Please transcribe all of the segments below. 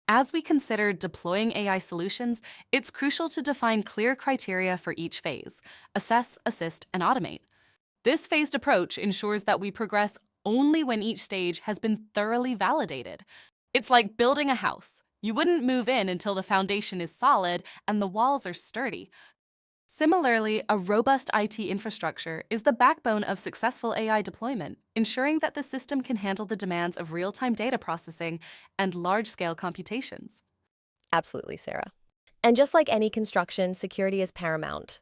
As we consider deploying AI solutions, it's crucial to define clear criteria for each phase: assess, assist, and automate. This phased approach ensures that we progress only when each stage has been thoroughly validated. It's like building a house. You wouldn't move in until the foundation is solid and the walls are sturdy. Similarly, a robust IT infrastructure is the backbone of successful AI deployment, ensuring that the system can handle the demands of real-time data processing and large-scale computations. Absolutely, Sarah. And just like any construction, security is paramount.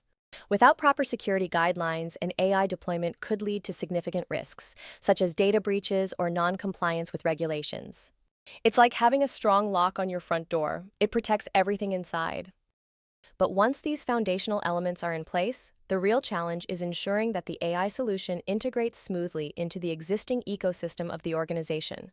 Without proper security guidelines, an AI deployment could lead to significant risks, such as data breaches or non-compliance with regulations. It's like having a strong lock on your front door. It protects everything inside. But once these foundational elements are in place, the real challenge is ensuring that the AI solution integrates smoothly into the existing ecosystem of the organization.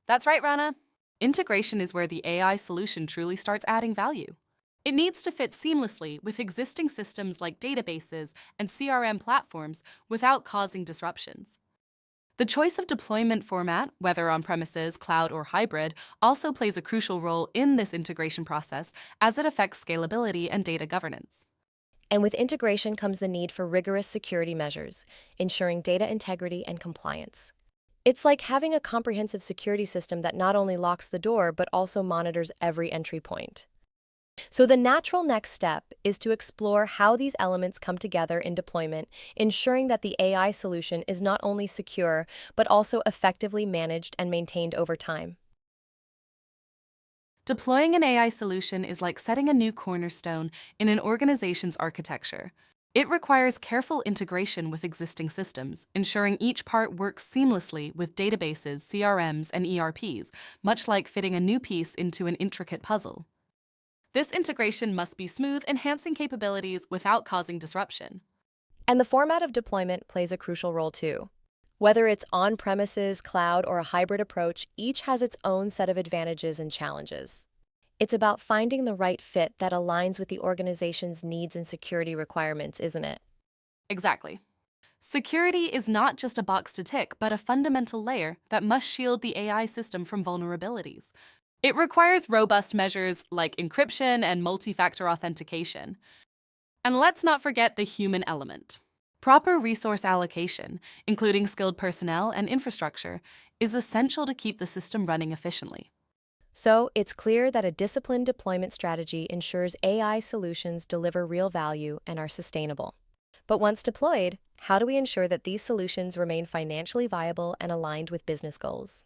That's right, Rana. Integration is where the AI solution truly starts adding value. It needs to fit seamlessly with existing systems like databases and CRM platforms without causing disruptions. The choice of deployment format, whether on-premises, cloud, or hybrid, also plays a crucial role in this integration process as it affects scalability and data governance. And with integration comes the need for rigorous security measures, ensuring data integrity and compliance. It's like having a comprehensive security system that not only locks the door but also monitors every entry point. So the natural next step is to explore how these elements come together in deployment, ensuring that the AI solution is not only secure, but also effectively managed and maintained over time. Deploying an AI solution is like setting a new cornerstone in an organization's architecture. It requires careful integration with existing systems, ensuring each part works seamlessly with databases, CRMs, and ERPs, much like fitting a new piece into an intricate puzzle. This integration must be smooth, enhancing capabilities without causing disruption. And the format of deployment plays a crucial role too. Whether it's on-premises, cloud, or a hybrid approach, each has its own set of advantages and challenges. It's about finding the right fit that aligns with the organization's needs and security requirements, isn't it? Exactly. Security is not just a box to tick, but a fundamental layer that must shield the AI system from vulnerabilities. It requires robust measures like encryption and multi-factor authentication. And let's not forget the human element. Proper resource allocation, including skilled personnel and infrastructure, is essential to keep the system running efficiently. So, it's clear that a disciplined deployment strategy ensures AI solutions deliver real value and are sustainable. But once deployed, how do we ensure that these solutions remain financially viable and aligned with business goals?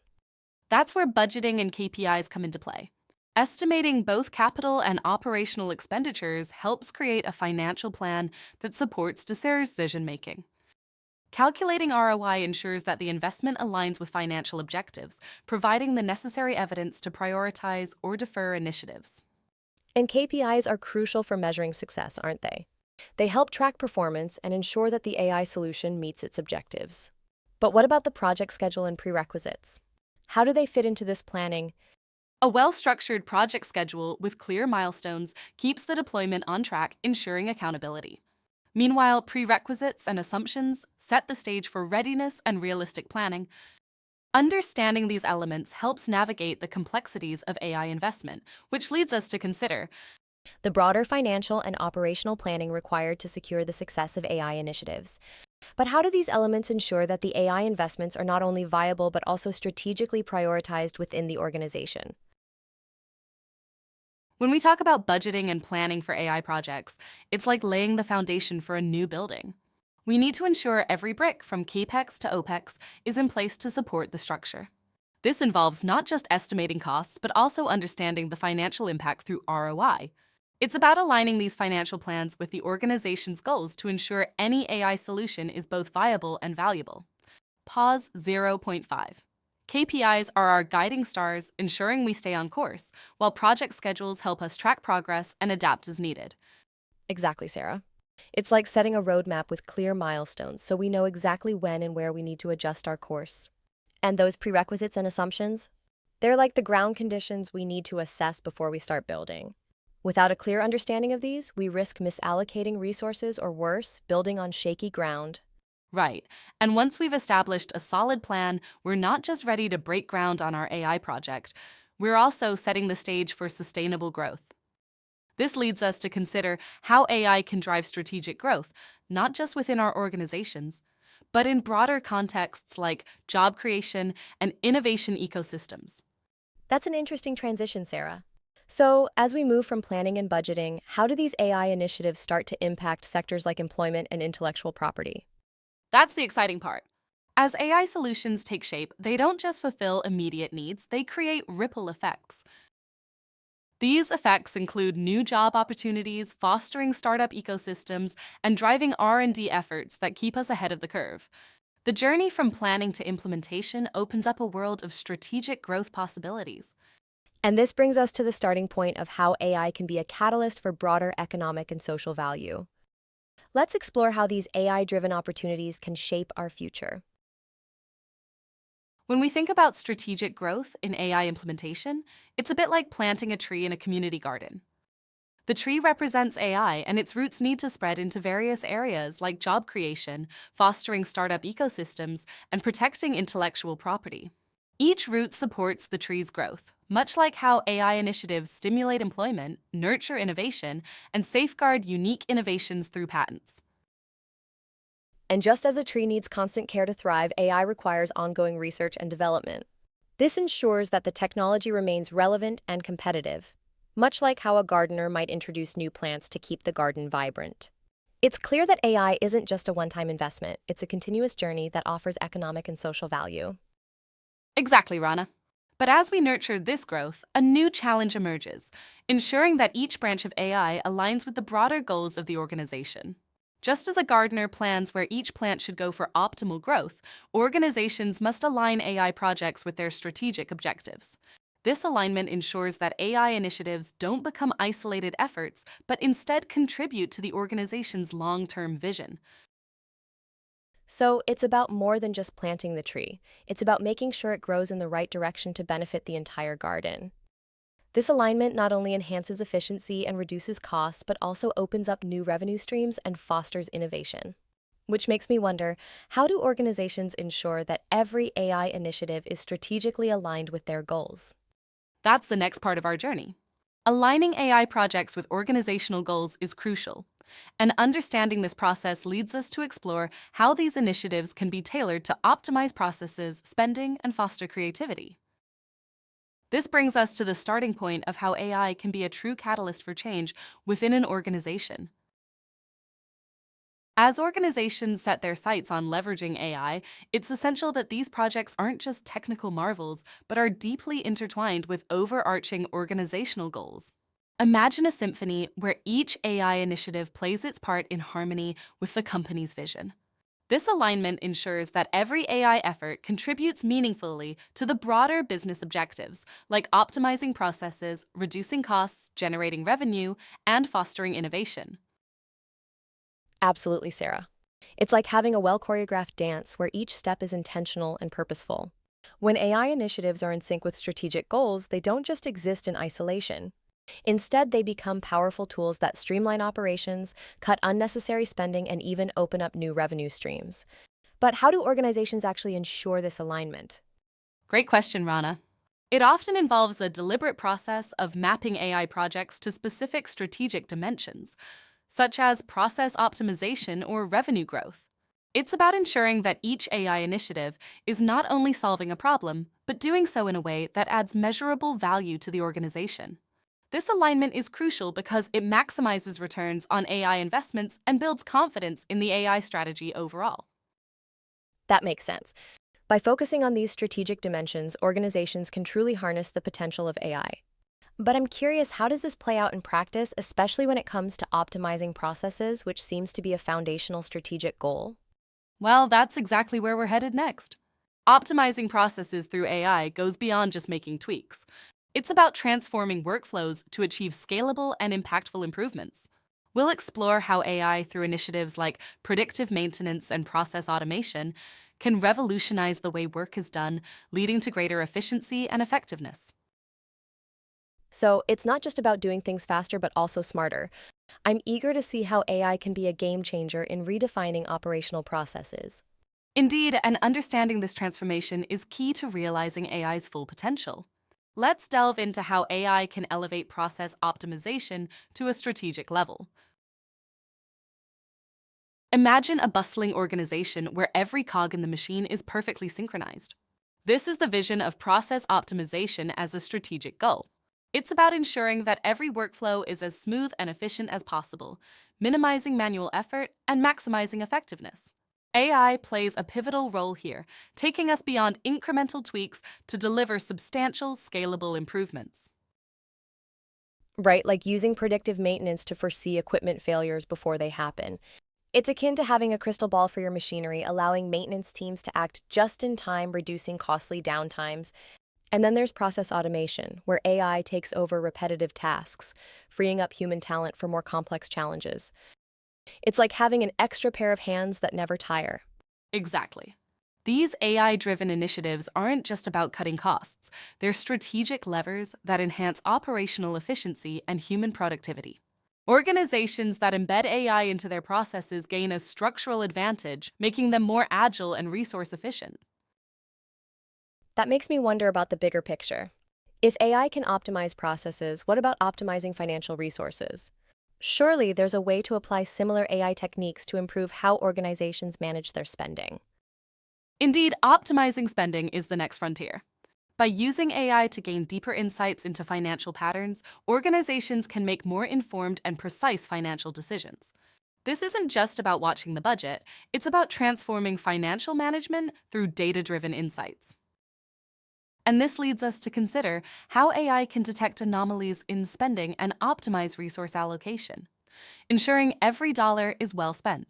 That's where budgeting and KPIs come into play. Estimating both capital and operational expenditures helps create a financial plan that supports decision-making. Calculating ROI ensures that the investment aligns with financial objectives, providing the necessary evidence to prioritize or defer initiatives. And KPIs are crucial for measuring success, aren't they? They help track performance and ensure that the AI solution meets its objectives. But what about the project schedule and prerequisites? How do they fit into this planning? A well-structured project schedule with clear milestones keeps the deployment on track, ensuring accountability. Meanwhile, prerequisites and assumptions set the stage for readiness and realistic planning. Understanding these elements helps navigate the complexities of AI investment, which leads us to consider The broader financial and operational planning required to secure the success of AI initiatives. But how do these elements ensure that the AI investments are not only viable but also strategically prioritized within the organization? when we talk about budgeting and planning for AI projects, it's like laying the foundation for a new building. We need to ensure every brick, from CAPEX to OPEX, is in place to support the structure. This involves not just estimating costs, but also understanding the financial impact through ROI. It's about aligning these financial plans with the organization's goals to ensure any AI solution is both viable and valuable. Pause 0.5. KPIs are our guiding stars, ensuring we stay on course, while project schedules help us track progress and adapt as needed. Exactly, Sarah. It's like setting a roadmap with clear milestones so we know exactly when and where we need to adjust our course. And those prerequisites and assumptions? They're like the ground conditions we need to assess before we start building. Without a clear understanding of these, we risk misallocating resources or worse, building on shaky ground. Right. And once we've established a solid plan, we're not just ready to break ground on our AI project. we're also setting the stage for sustainable growth. This leads us to consider how AI can drive strategic growth, not just within our organizations, but in broader contexts like job creation and innovation ecosystems. That's an interesting transition, Sarah. So, as we move from planning and budgeting, how do these AI initiatives start to impact sectors like employment and intellectual property? That's the exciting part. As AI solutions take shape, they don't just fulfill immediate needs, they create ripple effects. These effects include new job opportunities, fostering startup ecosystems, and driving R&D efforts that keep us ahead of the curve. The journey from planning to implementation opens up a world of strategic growth possibilities. And this brings us to the starting point of how AI can be a catalyst for broader economic and social value. Let's explore how these AI-driven opportunities can shape our future. When we think about strategic growth in AI implementation, it's a bit like planting a tree in a community garden. The tree represents AI, and its roots need to spread into various areas like job creation, fostering startup ecosystems, and protecting intellectual property. Each root supports the tree's growth, much like how AI initiatives stimulate employment, nurture innovation, and safeguard unique innovations through patents. And just as a tree needs constant care to thrive, AI requires ongoing research and development. This ensures that the technology remains relevant and competitive, much like how a gardener might introduce new plants to keep the garden vibrant. It's clear that AI isn't just a one-time investment, it's a continuous journey that offers economic and social value. Exactly, Rana. But as we nurture this growth, a new challenge emerges, ensuring that each branch of AI aligns with the broader goals of the organization. Just as a gardener plans where each plant should go for optimal growth, organizations must align AI projects with their strategic objectives. This alignment ensures that AI initiatives don't become isolated efforts, but instead contribute to the organization's long-term vision. So it's about more than just planting the tree. It's about making sure it grows in the right direction to benefit the entire garden. This alignment not only enhances efficiency and reduces costs, but also opens up new revenue streams and fosters innovation. Which makes me wonder, how do organizations ensure that every AI initiative is strategically aligned with their goals? That's the next part of our journey. Aligning AI projects with organizational goals is crucial, and understanding this process leads us to explore how these initiatives can be tailored to optimize processes, spending, and foster creativity. This brings us to the starting point of how AI can be a true catalyst for change within an organization. As organizations set their sights on leveraging AI, it's essential that these projects aren't just technical marvels, but are deeply intertwined with overarching organizational goals. Imagine a symphony where each AI initiative plays its part in harmony with the company's vision. This alignment ensures that every AI effort contributes meaningfully to the broader business objectives, like optimizing processes, reducing costs, generating revenue, and fostering innovation. Absolutely, Sarah. It's like having a well-choreographed dance where each step is intentional and purposeful. When AI initiatives are in sync with strategic goals, they don't just exist in isolation. Instead, they become powerful tools that streamline operations, cut unnecessary spending, and even open up new revenue streams. But how do organizations actually ensure this alignment? Great question, Rana. It often involves a deliberate process of mapping AI projects to specific strategic dimensions, such as process optimization or revenue growth. It's about ensuring that each AI initiative is not only solving a problem, but doing so in a way that adds measurable value to the organization. This alignment is crucial because it maximizes returns on AI investments and builds confidence in the AI strategy overall. That makes sense. By focusing on these strategic dimensions, organizations can truly harness the potential of AI. But I'm curious, how does this play out in practice, especially when it comes to optimizing processes, which seems to be a foundational strategic goal? Well, that's exactly where we're headed next. Optimizing processes through AI goes beyond just making tweaks. It's about transforming workflows to achieve scalable and impactful improvements. We'll explore how AI, through initiatives like predictive maintenance and process automation, can revolutionize the way work is done, leading to greater efficiency and effectiveness. So it's not just about doing things faster, but also smarter. I'm eager to see how AI can be a game changer in redefining operational processes. Indeed, and understanding this transformation is key to realizing AI's full potential. Let's delve into how AI can elevate process optimization to a strategic level. Imagine a bustling organization where every cog in the machine is perfectly synchronized. This is the vision of process optimization as a strategic goal. It's about ensuring that every workflow is as smooth and efficient as possible, minimizing manual effort and maximizing effectiveness. AI plays a pivotal role here, taking us beyond incremental tweaks to deliver substantial, scalable improvements. Right? Like using predictive maintenance to foresee equipment failures before they happen. It's akin to having a crystal ball for your machinery, allowing maintenance teams to act just in time, reducing costly downtimes. And then there's process automation, where AI takes over repetitive tasks, freeing up human talent for more complex challenges. It's like having an extra pair of hands that never tire. Exactly. These AI-driven initiatives aren't just about cutting costs, they're strategic levers that enhance operational efficiency and human productivity. Organizations that embed AI into their processes gain a structural advantage, making them more agile and resource efficient. That makes me wonder about the bigger picture. If AI can optimize processes, what about optimizing financial resources? Surely there's a way to apply similar AI techniques to improve how organizations manage their spending. Indeed, optimizing spending is the next frontier. By using AI to gain deeper insights into financial patterns, organizations can make more informed and precise financial decisions. This isn't just about watching the budget, it's about transforming financial management through data-driven insights. And this leads us to consider how AI can detect anomalies in spending and optimize resource allocation, ensuring every dollar is well spent.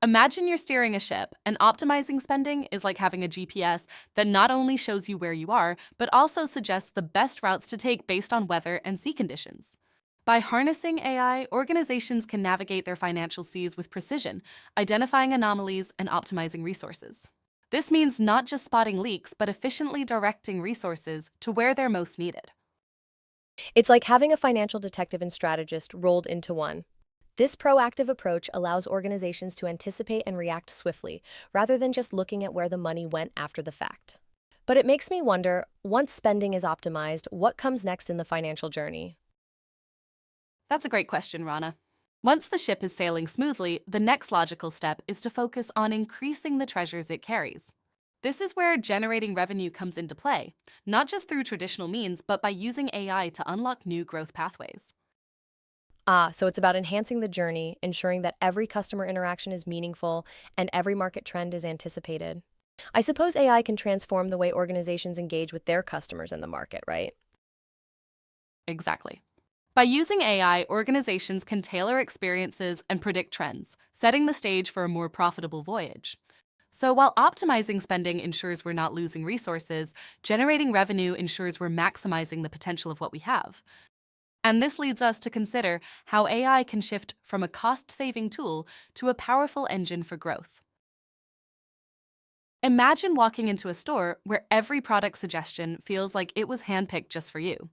Imagine you're steering a ship, and optimizing spending is like having a GPS that not only shows you where you are, but also suggests the best routes to take based on weather and sea conditions. By harnessing AI, organizations can navigate their financial seas with precision, identifying anomalies and optimizing resources. This means not just spotting leaks, but efficiently directing resources to where they're most needed. It's like having a financial detective and strategist rolled into one. This proactive approach allows organizations to anticipate and react swiftly, rather than just looking at where the money went after the fact. But it makes me wonder, once spending is optimized, what comes next in the financial journey? That's a great question, Rana. Once the ship is sailing smoothly, the next logical step is to focus on increasing the treasures it carries. This is where generating revenue comes into play, not just through traditional means, but by using AI to unlock new growth pathways. So it's about enhancing the journey, ensuring that every customer interaction is meaningful and every market trend is anticipated. I suppose AI can transform the way organizations engage with their customers in the market, right? Exactly. By using AI, organizations can tailor experiences and predict trends, setting the stage for a more profitable voyage. So while optimizing spending ensures we're not losing resources, generating revenue ensures we're maximizing the potential of what we have. And this leads us to consider how AI can shift from a cost-saving tool to a powerful engine for growth. Imagine walking into a store where every product suggestion feels like it was handpicked just for you.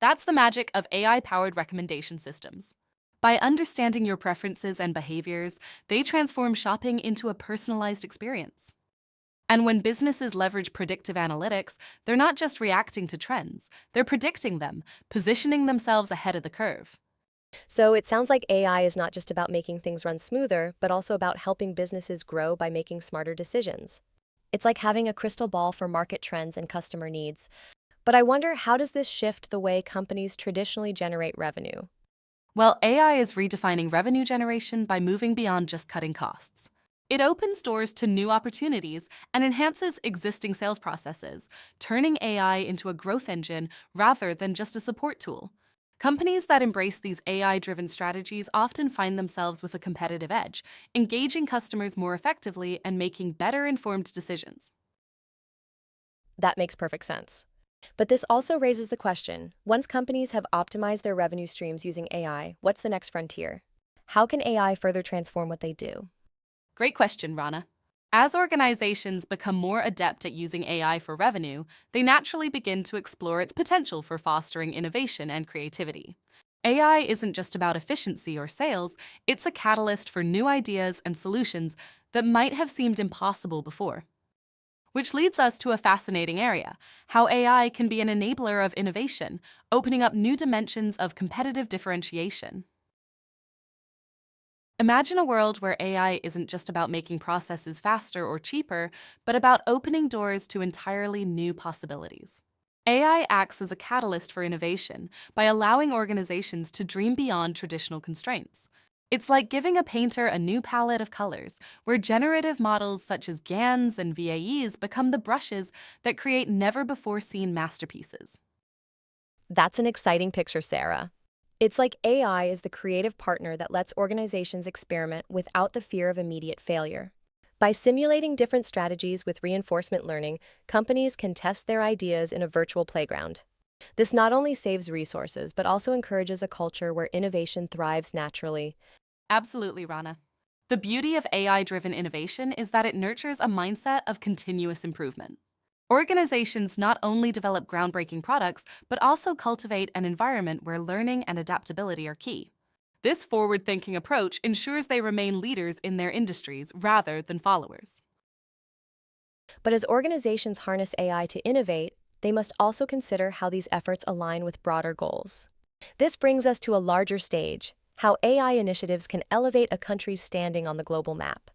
That's the magic of AI-powered recommendation systems. By understanding your preferences and behaviors, they transform shopping into a personalized experience. And when businesses leverage predictive analytics, they're not just reacting to trends, they're predicting them, positioning themselves ahead of the curve. So it sounds like AI is not just about making things run smoother, but also about helping businesses grow by making smarter decisions. It's like having a crystal ball for market trends and customer needs. But I wonder, how does this shift the way companies traditionally generate revenue? Well, AI is redefining revenue generation by moving beyond just cutting costs. It opens doors to new opportunities and enhances existing sales processes, turning AI into a growth engine rather than just a support tool. Companies that embrace these AI-driven strategies often find themselves with a competitive edge, engaging customers more effectively and making better informed decisions. That makes perfect sense. But this also raises the question, once companies have optimized their revenue streams using AI, what's the next frontier? How can AI further transform what they do? Great question, Rana. As organizations become more adept at using AI for revenue, they naturally begin to explore its potential for fostering innovation and creativity. AI isn't just about efficiency or sales, it's a catalyst for new ideas and solutions that might have seemed impossible before. Which leads us to a fascinating area, how AI can be an enabler of innovation, opening up new dimensions of competitive differentiation. Imagine a world where AI isn't just about making processes faster or cheaper, but about opening doors to entirely new possibilities. AI acts as a catalyst for innovation by allowing organizations to dream beyond traditional constraints. It's like giving a painter a new palette of colors, where generative models such as GANs and VAEs become the brushes that create never-before-seen masterpieces. That's an exciting picture, Sarah. It's like AI is the creative partner that lets organizations experiment without the fear of immediate failure. By simulating different strategies with reinforcement learning, companies can test their ideas in a virtual playground. This not only saves resources, but also encourages a culture where innovation thrives naturally. Absolutely, Rana. The beauty of AI-driven innovation is that it nurtures a mindset of continuous improvement. Organizations not only develop groundbreaking products, but also cultivate an environment where learning and adaptability are key. This forward-thinking approach ensures they remain leaders in their industries rather than followers. But as organizations harness AI to innovate, they must also consider how these efforts align with broader goals. This brings us to a larger stage, how AI initiatives can elevate a country's standing on the global map.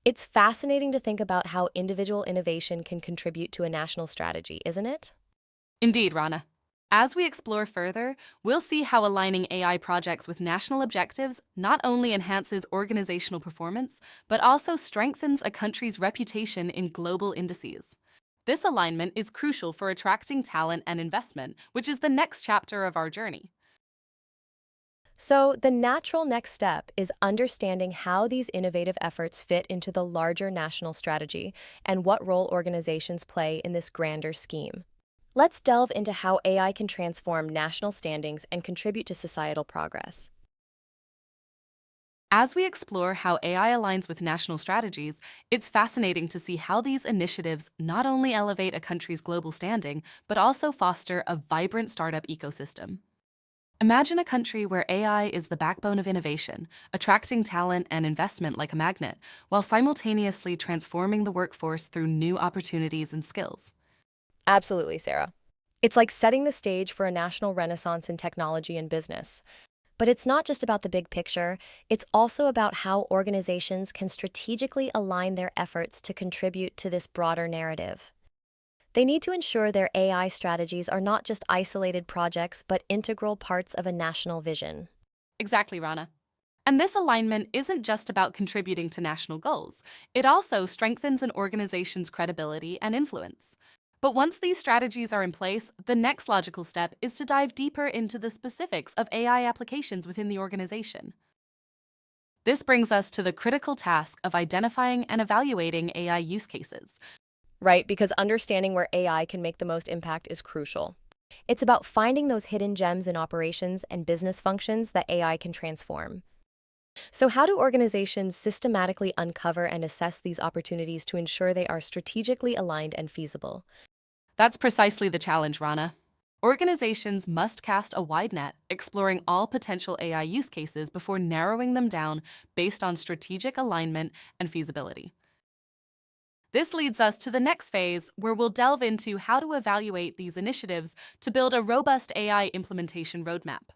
It's fascinating to think about how individual innovation can contribute to a national strategy, isn't it? Indeed, Rana. As we explore further, we'll see how aligning AI projects with national objectives not only enhances organizational performance, but also strengthens a country's reputation in global indices. This alignment is crucial for attracting talent and investment, which is the next chapter of our journey. So, the natural next step is understanding how these innovative efforts fit into the larger national strategy and what role organizations play in this grander scheme. Let's delve into how AI can transform national standings and contribute to societal progress. As we explore how AI aligns with national strategies, it's fascinating to see how these initiatives not only elevate a country's global standing, but also foster a vibrant startup ecosystem. Imagine a country where AI is the backbone of innovation, attracting talent and investment like a magnet, while simultaneously transforming the workforce through new opportunities and skills. Absolutely, Sarah. It's like setting the stage for a national renaissance in technology and business. But it's not just about the big picture, it's also about how organizations can strategically align their efforts to contribute to this broader narrative. They need to ensure their AI strategies are not just isolated projects, but integral parts of a national vision. Exactly, Rana. And this alignment isn't just about contributing to national goals, it also strengthens an organization's credibility and influence. But once these strategies are in place, the next logical step is to dive deeper into the specifics of AI applications within the organization. This brings us to the critical task of identifying and evaluating AI use cases. Right, because understanding where AI can make the most impact is crucial. It's about finding those hidden gems in operations and business functions that AI can transform. So, how do organizations systematically uncover and assess these opportunities to ensure they are strategically aligned and feasible? That's precisely the challenge, Rana. Organizations must cast a wide net, exploring all potential AI use cases before narrowing them down based on strategic alignment and feasibility. This leads us to the next phase, where we'll delve into how to evaluate these initiatives to build a robust AI implementation roadmap.